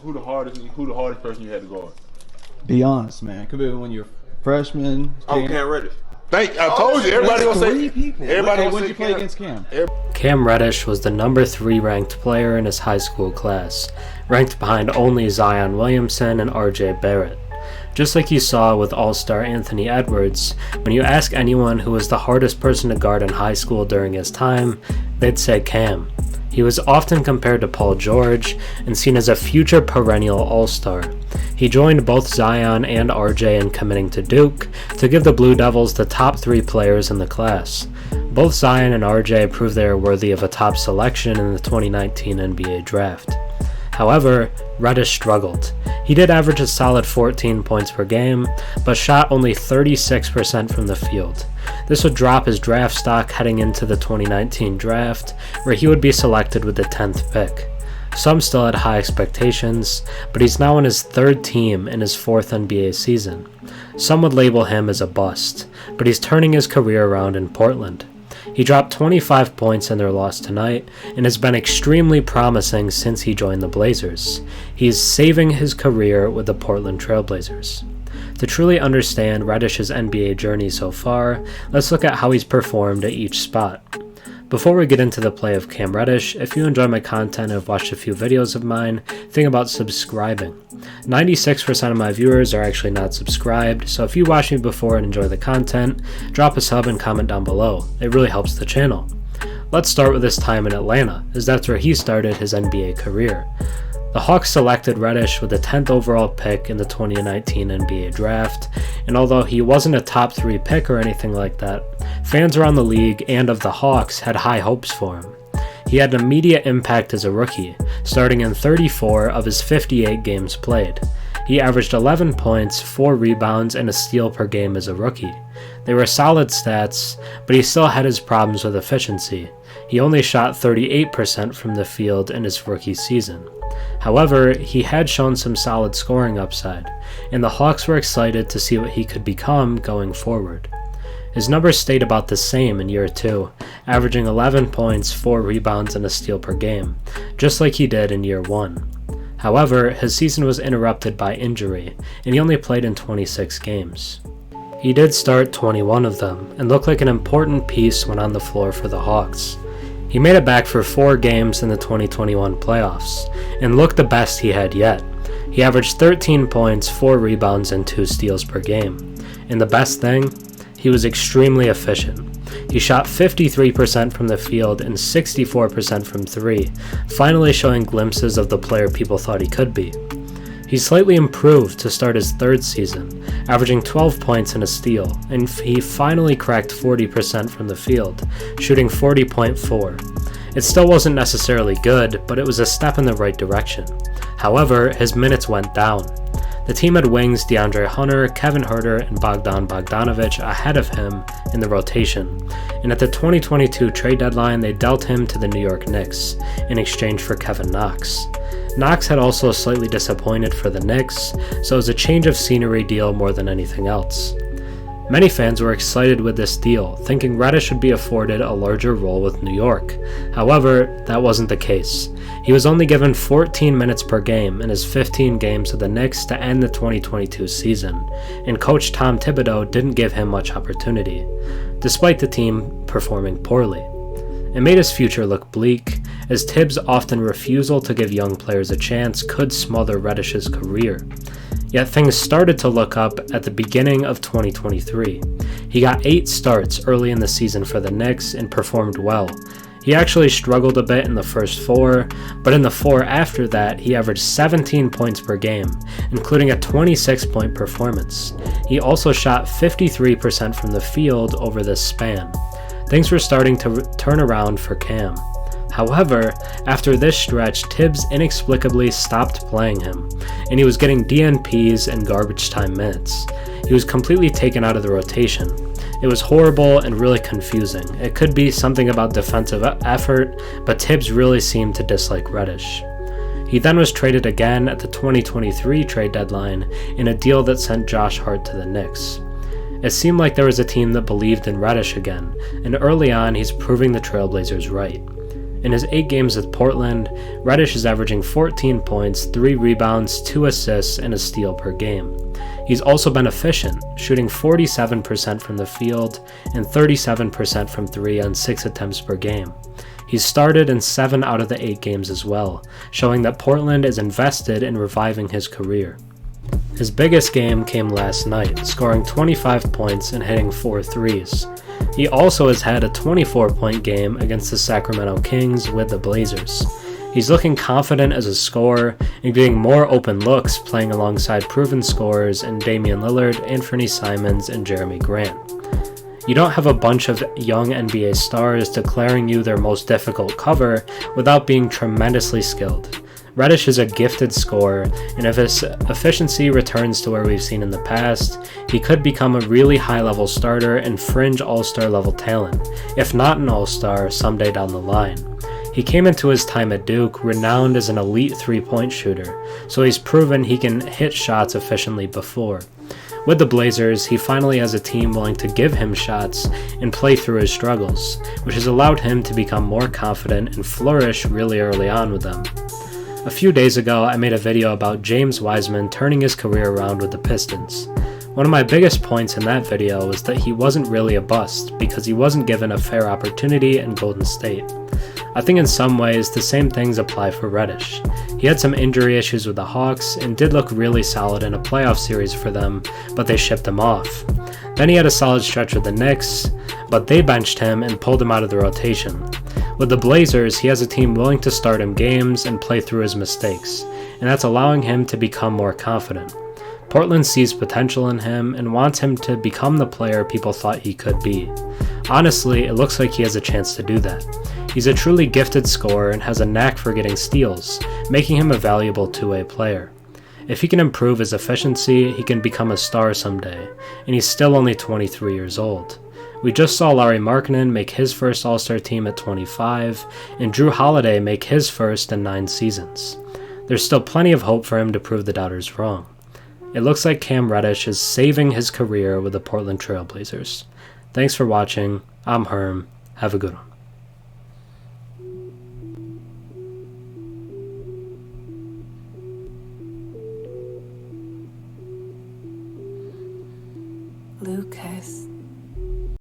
who the hardest person you had to guard? Be honest, man. Could be when you're freshman. Cam Reddish. I told you. Everybody gonna say. When did you play against Cam? Cam Reddish was the number 3 ranked player in his high school class, ranked behind only Zion Williamson and RJ Barrett. Just like you saw with All-Star Anthony Edwards, when you ask anyone who was the hardest person to guard in high school during his time, they'd say Cam. He was often compared to Paul George and seen as a future perennial All-Star. He joined both Zion and RJ in committing to Duke to give the Blue Devils the top 3 players in the class. Both Zion and RJ proved they are worthy of a top selection in the 2019 NBA Draft. However, Reddish struggled. He did average a solid 14 points per game, but shot only 36% from the field. This would drop his draft stock heading into the 2019 draft, where he would be selected with the 10th pick. Some still had high expectations, but he's now on his 3rd team in his 4th NBA season. Some would label him as a bust, but he's turning his career around in Portland. He dropped 25 points in their loss tonight and has been extremely promising since he joined the Blazers. He's saving his career with the Portland Trail Blazers. To truly understand Reddish's NBA journey so far, let's look at how he's performed at each spot. Before we get into the play of Cam Reddish, if you enjoy my content and have watched a few videos of mine, think about subscribing. 96% of my viewers are actually not subscribed, so if you watched me before and enjoy the content, drop a sub and comment down below. It really helps the channel. Let's start with his time in Atlanta, as that's where he started his NBA career. The Hawks selected Reddish with the 10th overall pick in the 2019 NBA Draft, and although he wasn't a top 3 pick or anything like that, fans around the league and of the Hawks had high hopes for him. He had an immediate impact as a rookie, starting in 34 of his 58 games played. He averaged 11 points, 4 rebounds, and a steal per game as a rookie. They were solid stats, but he still had his problems with efficiency. He only shot 38% from the field in his rookie season. However, he had shown some solid scoring upside, and the Hawks were excited to see what he could become going forward. His numbers stayed about the same in year 2, averaging 11 points, 4 rebounds, and a steal per game, just like he did in year 1. However, his season was interrupted by injury, and he only played in 26 games. He did start 21 of them, and looked like an important piece when on the floor for the Hawks. He made it back for 4 games in the 2021 playoffs, and looked the best he had yet. He averaged 13 points, 4 rebounds, and 2 steals per game. And the best thing? He was extremely efficient. He shot 53% from the field and 64% from 3, finally showing glimpses of the player people thought he could be. He slightly improved to start his 3rd season, averaging 12 points and a steal, and he finally cracked 40% from the field, shooting 40.4. It still wasn't necessarily good, but it was a step in the right direction. However, his minutes went down. The team had wings DeAndre Hunter, Kevin Huerter, and Bogdan Bogdanovic ahead of him in the rotation, and at the 2022 trade deadline they dealt him to the New York Knicks in exchange for Kevin Knox. Knox had also slightly disappointed for the Knicks, so it was a change of scenery deal more than anything else. Many fans were excited with this deal, thinking Reddish would be afforded a larger role with New York. However, that wasn't the case. He was only given 14 minutes per game in his 15 games with the Knicks to end the 2022 season, and coach Tom Thibodeau didn't give him much opportunity, despite the team performing poorly. It made his future look bleak, as Tibbs' often refusal to give young players a chance could smother Reddish's career. Yet things started to look up at the beginning of 2023. He got 8 starts early in the season for the Knicks and performed well. He actually struggled a bit in the first 4, but in the 4 after that, he averaged 17 points per game, including a 26-point performance. He also shot 53% from the field over this span. Things were starting to turn around for Cam. However, after this stretch, Tibbs inexplicably stopped playing him, and he was getting DNPs and garbage time minutes. He was completely taken out of the rotation. It was horrible and really confusing. It could be something about defensive effort, but Tibbs really seemed to dislike Reddish. He then was traded again at the 2023 trade deadline in a deal that sent Josh Hart to the Knicks. It seemed like there was a team that believed in Reddish again, and early on he's proving the Trailblazers right. In his 8 games with Portland, Reddish is averaging 14 points, 3 rebounds, 2 assists, and a steal per game. He's also been efficient, shooting 47% from the field and 37% from 3 on 6 attempts per game. He's started in 7 out of the 8 games as well, showing that Portland is invested in reviving his career. His biggest game came last night, scoring 25 points and hitting 4 threes. He also has had a 24-point game against the Sacramento Kings with the Blazers. He's looking confident as a scorer and getting more open looks playing alongside proven scorers in Damian Lillard, Anthony Simons, and Jeremy Grant. You don't have a bunch of young NBA stars declaring you their most difficult cover without being tremendously skilled. Reddish is a gifted scorer, and if his efficiency returns to where we've seen in the past, he could become a really high-level starter and fringe all-star level talent, if not an all-star someday down the line. He came into his time at Duke renowned as an elite 3-point shooter, so he's proven he can hit shots efficiently before. With the Blazers, he finally has a team willing to give him shots and play through his struggles, which has allowed him to become more confident and flourish really early on with them. A few days ago, I made a video about James Wiseman turning his career around with the Pistons. One of my biggest points in that video was that he wasn't really a bust because he wasn't given a fair opportunity in Golden State. I think in some ways the same things apply for Reddish. He had some injury issues with the Hawks and did look really solid in a playoff series for them, but they shipped him off. Then he had a solid stretch with the Knicks, but they benched him and pulled him out of the rotation. With the Blazers, he has a team willing to start him games and play through his mistakes, and that's allowing him to become more confident. Portland sees potential in him and wants him to become the player people thought he could be. Honestly, it looks like he has a chance to do that. He's a truly gifted scorer and has a knack for getting steals, making him a valuable two-way player. If he can improve his efficiency, he can become a star someday, and he's still only 23 years old. We just saw Lauri Markkanen make his first All-Star team at 25, and Drew Holiday make his first in 9 seasons. There's still plenty of hope for him to prove the doubters wrong. It looks like Cam Reddish is saving his career with the Portland Trail Blazers. Thanks for watching. I'm Herm. Have a good one. Lucas.